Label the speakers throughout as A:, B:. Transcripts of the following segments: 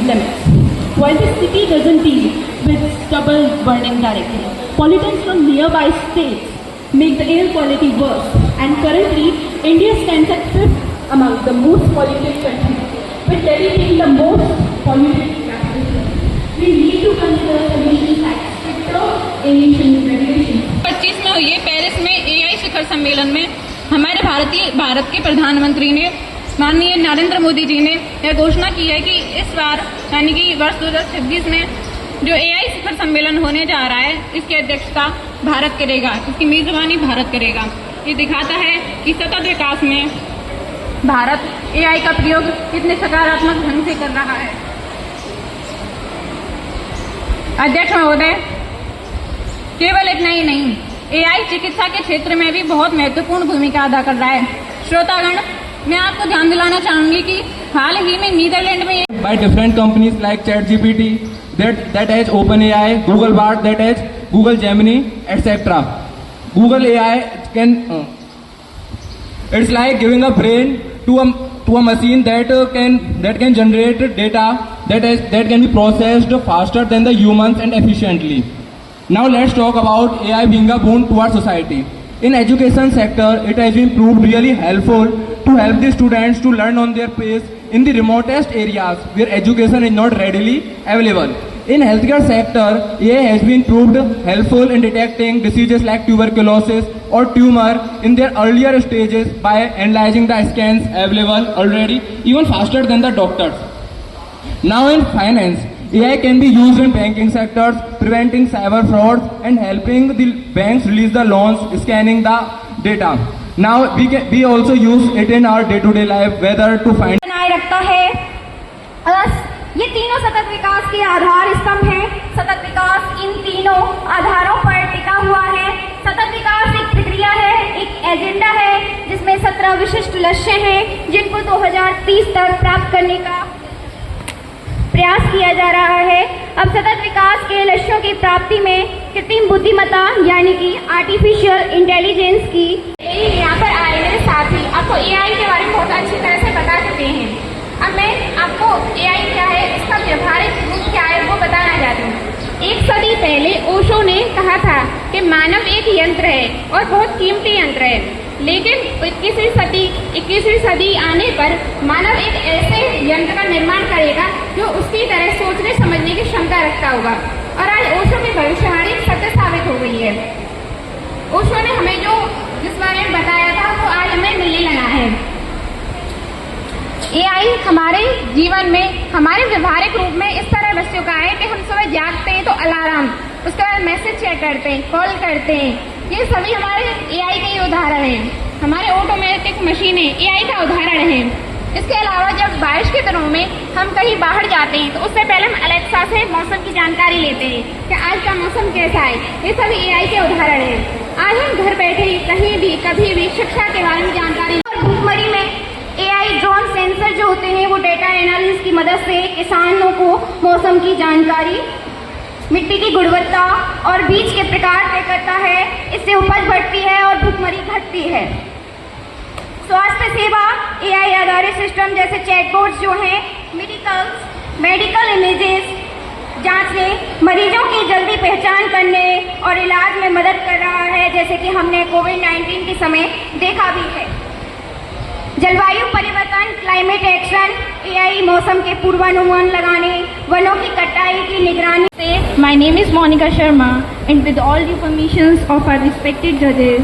A: limits. While the city doesn't deal with stubble burning directly, pollutants from nearby states make the air quality worse, and currently India stands at 5th among the most polluted countries, with Delhi being the most polluted capital. We need to consider emissions at stricter emission regulations.
B: 25 में हुई Paris में AI शिखर सम्मेलन में हमारे भारत के प्रधानमंत्री ने माननीय नरेंद्र मोदी जी ने यह घोषणा की है कि इस बार यानी कि वर्ष 2026 में जो AI शिखर सम्मेलन होने जा रहा है इसकी अध्यक्षता भारत करेगा, इसकी मेजबानी भारत करेगा। ये दिखाता है कि सतत विकास में भारत AI का प्रयोग कितने सकारात्मक ढंग से कर रहा है। अध्यक्ष महोदय, केवल इतना ही नहीं, AI चिकित्सा के क्षेत्र में भी बहुत महत्वपूर्ण भूमिका अदा कर रहा है। श्रोतागण, मैं आपको ध्यान दिलाना चाहूंगी कि हाल ही में नीदरलैंड में
C: by different companies like ChatGPT, that has OpenAI, Google Bard, that has Google Gemini, etc. Google AI can it's like giving a brain to a machine that can generate data that can be processed faster than the humans and efficiently. Now let's talk about AI being a boon to our society. In education sector, it has been proved really helpful to help the students to learn on their pace in the remotest areas where education is not readily available. In healthcare sector, AI has been proved helpful in detecting diseases like tuberculosis or tumor in their earlier stages by analyzing the scans available already even faster than the doctors. Now in finance, AI can be used in banking sectors, preventing cyber frauds and helping the banks release the loans, scanning the data. Now we also use it in our day-to-day life, whether to find
D: बनाए रखता है। ये तीनों सतत विकास के आधार स्तंभ हैं। सतत विकास इन तीनों आधारों पर टिका हुआ है। सतत विकास एक प्रक्रिया है, एक एजेंडा है जिसमें 17 विशिष्ट लक्ष्य हैं जिनको 2030 तक प्राप्त करने का प्रयास किया जा रहा है। अब सतत विकास के लक्ष्यों की प्राप्ति में कृत्रिम बुद्धिमत्ता यानी कि आर्टिफिशियल इंटेलिजेंस की यहाँ पर आए मेरे साथी आपको AI के बारे में बहुत अच्छी तरह से बता चुके हैं। अब मैं आपको AI क्या है, इसका व्यवहारिक रूप क्या है वो बताना चाहती हूँ। 1 सदी पहले ओशो ने कहा था कि मानव एक यंत्र है और बहुत कीमती यंत्र है, लेकिन 21वीं सदी आने पर मानव एक ऐसे यंत्र का निर्माण करेगा जो उसकी तरह सोचने समझने की क्षमता रखता होगा। और आज ओशो की भविष्यवाणी सत्य साबित हो गई है। ओशो ने हमें जिस बारे में बताया था वो आज हमें मिलने लगा है। AI हमारे जीवन में हमारे व्यवहारिक रूप में इस तरह बस चुका है कि हम सुबह जागते हैं तो अलार्म, उसके बाद मैसेज चेक करते हैं, कॉल करते हैं। ये सभी हमारे AI के ही उदाहरण हैं। हमारे ऑटोमेटिक मशीनें AI का उदाहरण है। इसके अलावा जब बारिश के दिनों में हम कहीं बाहर जाते हैं तो उससे पहले हम अलेक्सा से मौसम की जानकारी लेते हैं कि आज का मौसम कैसा है। ये सभी AI के उदाहरण हैं। आज हम घर बैठे कहीं भी कभी भी शिक्षा के बारे में जानकारी। भूखमरी में AI ड्रोन सेंसर जो होते हैं वो डेटा एनालिसिस की मदद से किसानों को मौसम की जानकारी, मिट्टी की गुणवत्ता और बीज के प्रकार तय करता है। इससे उपज बढ़ती है और भूखमरी घटती है। स्वास्थ्य सेवा AI आधारित सिस्टम जैसे चैटबॉट्स जो हैं मेडिकल इमेजेस जांचने, मरीजों की जल्दी पहचान करने और इलाज में मदद कर रहा है, जैसे कि हमने कोविड-19 के समय देखा भी है। जलवायु परिवर्तन क्लाइमेट एक्शन AI मौसम के पूर्वानुमान लगाने, वनों की कटाई की निगरानी से।
A: My name is Monica Sharma, and with all the permissions of our respected judges,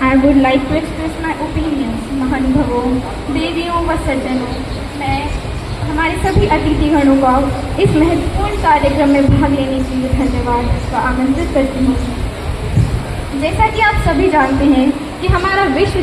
A: I would like to express my opinions. महानुभावों, देवियों व सज्जनों, मैं हमारे सभी अतिथिगणों का इस महत्वपूर्ण कार्यक्रम में भाग लेने के लिए धन्यवाद का आमंत्रित करती हूँ। जैसा कि आप सभी जानते हैं कि हमारा विश्व